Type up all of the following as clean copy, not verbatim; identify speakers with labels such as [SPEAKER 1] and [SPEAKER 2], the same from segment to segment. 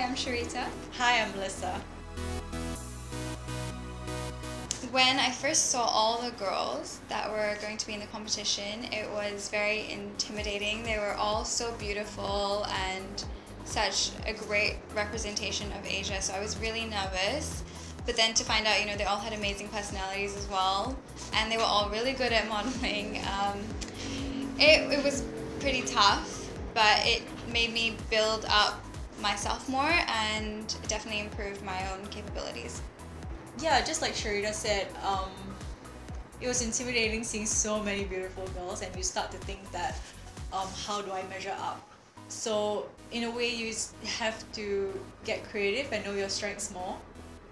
[SPEAKER 1] I'm Shareeta.
[SPEAKER 2] Hi, I'm Melissa.
[SPEAKER 1] When I first saw all the girls that were going to be in the competition, it was very intimidating. They were all so beautiful and such a great representation of Asia, so I was really nervous. But then to find out, they all had amazing personalities as well, and they were all really good at modeling. It was pretty tough, but it made me build up myself more and definitely improved my own capabilities.
[SPEAKER 2] Yeah, just like Shareeta said, it was intimidating seeing so many beautiful girls, and you start to think that, how do I measure up? So in a way, you have to get creative and know your strengths more,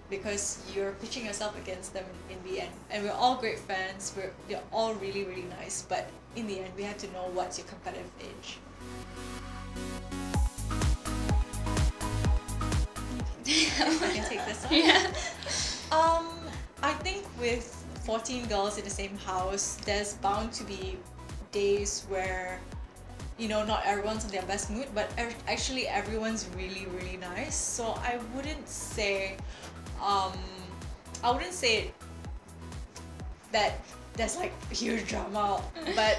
[SPEAKER 2] because you're pitching yourself against them in the end. And we're all great fans, they're all really, really nice, but in the end, we have to know what's your competitive edge. I can take this one.
[SPEAKER 1] Yeah.
[SPEAKER 2] I think with 14 girls in the same house, there's bound to be days where, not everyone's in their best mood, but actually everyone's really, really nice. So I wouldn't say that there's like huge drama, but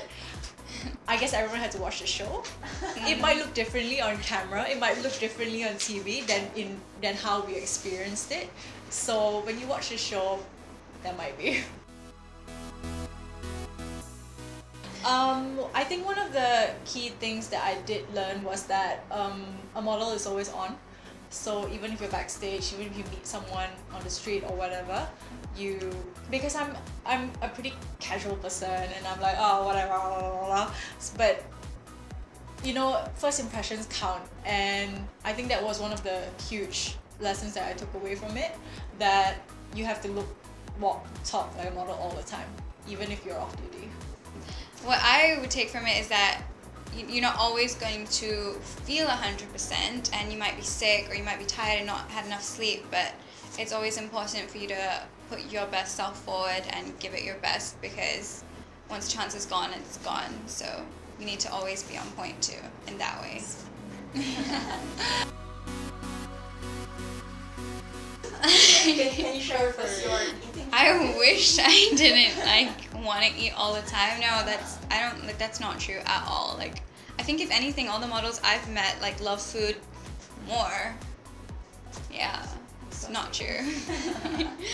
[SPEAKER 2] I guess everyone had to watch the show. It might look differently on camera, it might look differently on TV than how we experienced it. So when you watch the show, that might be. I think one of the key things that I did learn was that a model is always on. So even if you're backstage, even if you meet someone on the street or whatever, because I'm a pretty casual person and I'm like, oh, whatever, blah, blah, blah. But first impressions count, and I think that was one of the huge lessons that I took away from it, that you have to walk, talk like a model all the time, even if you're off duty.
[SPEAKER 1] What I would take from it is that you're not always going to feel 100%, and you might be sick or you might be tired and not had enough sleep, but it's always important for you to put your best self forward and give it your best, because once the chance is gone, it's gone. So you need to always be on point too, in that way.
[SPEAKER 2] Can you share with us your eating?
[SPEAKER 1] I wish I didn't want to eat all the time. No, that's not true at all. I think if anything, all the models I've met love food more. Yeah, it's not true.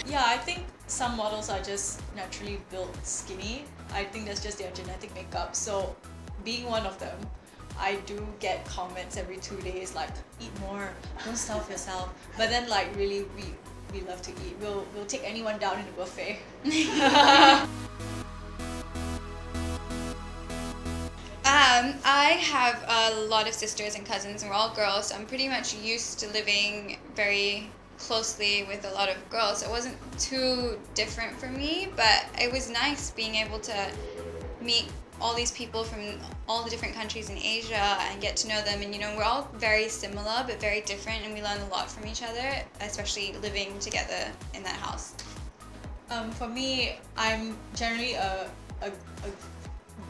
[SPEAKER 2] Yeah, I think some models are just naturally built skinny. I think that's just their genetic makeup. So being one of them, I do get comments every 2 days like, eat more, don't starve yourself. But then really we love to eat. We'll take anyone down in a buffet.
[SPEAKER 1] I have a lot of sisters and cousins, and we're all girls, so I'm pretty much used to living very closely with a lot of girls. So it wasn't too different for me, but it was nice being able to meet all these people from all the different countries in Asia and get to know them. And we're all very similar but very different, and we learn a lot from each other, especially living together in that house.
[SPEAKER 2] For me, I'm generally a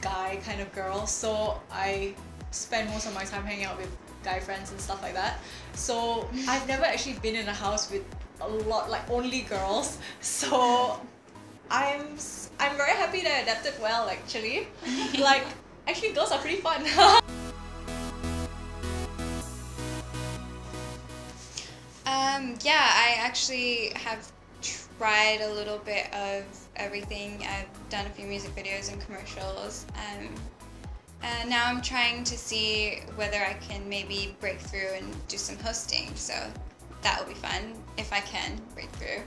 [SPEAKER 2] guy kind of girl, so I spend most of my time hanging out with guy friends and stuff like that. So I've never actually been in a house with a lot, only girls. So I'm very happy that I adapted well, actually. Actually girls are pretty fun.
[SPEAKER 1] Yeah, I actually have tried a little bit of everything. I've done a few music videos and commercials, and now I'm trying to see whether I can maybe break through and do some hosting, so that will be fun if I can break through.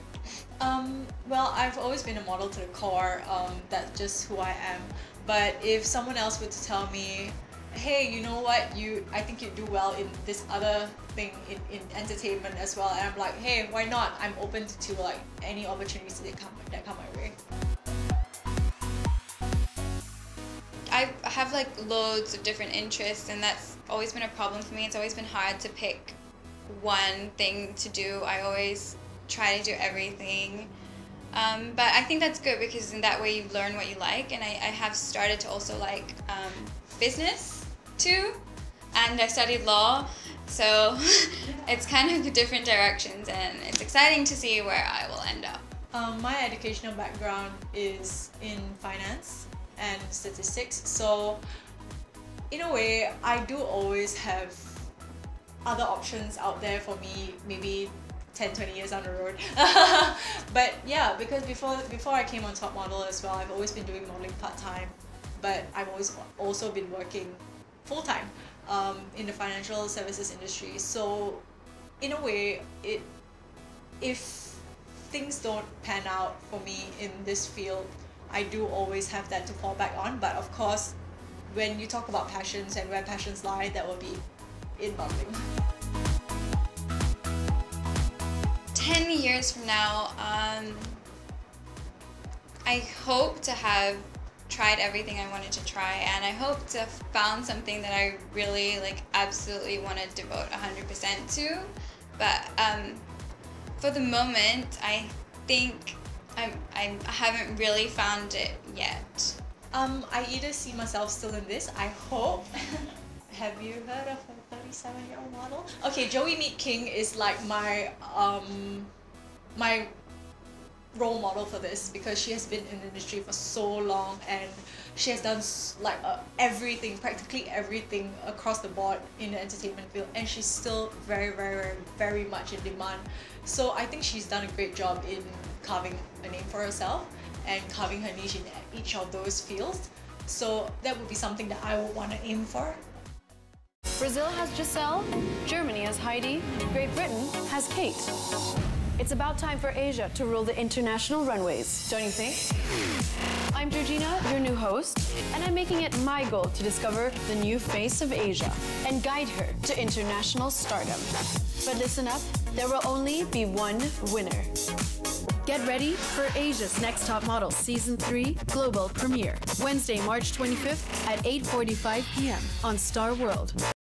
[SPEAKER 2] Well, I've always been a model to the core. That's just who I am. But if someone else were to tell me, hey, you know what, I think you do well in this other thing in entertainment as well, and I'm like, hey, why not? I'm open to any opportunities that come my way.
[SPEAKER 1] I have loads of different interests, and that's always been a problem for me. It's always been hard to pick one thing to do. I always try to do everything. But I think that's good, because in that way you learn what you like, and I have started to also like business too, and I studied law, so it's kind of different directions, and it's exciting to see where I will end up.
[SPEAKER 2] My educational background is in finance and statistics, so in a way I do always have other options out there for me, maybe 10-20 years down the road. But yeah, because before I came on Top Model as well, I've always been doing modeling part-time, but I've always also been working full-time in the financial services industry. So in a way, if things don't pan out for me in this field, I do always have that to fall back on. But of course, when you talk about passions and where passions lie, that will be in modeling.
[SPEAKER 1] 10 years from now, I hope to have tried everything I wanted to try, and I hope to have found something that I really absolutely want to devote 100% to. But for the moment, I think I haven't really found it yet.
[SPEAKER 2] I either see myself still in this, I hope. Have you heard of a 37-year-old model? Okay, Joey Meet King is like my my role model for this, because she has been in the industry for so long and she has done everything, practically everything across the board in the entertainment field, and she's still very, very, very, very much in demand. So I think she's done a great job in carving a name for herself and carving her niche in each of those fields. So that would be something that I would want to aim for.
[SPEAKER 3] Brazil has Giselle, Germany has Heidi, Great Britain has Kate. It's about time for Asia to rule the international runways, don't you think? I'm Georgina, your new host, and I'm making it my goal to discover the new face of Asia and guide her to international stardom. But listen up, there will only be one winner. Get ready for Asia's Next Top Model Season 3 Global Premiere, Wednesday, March 25th at 8:45 p.m. on Star World.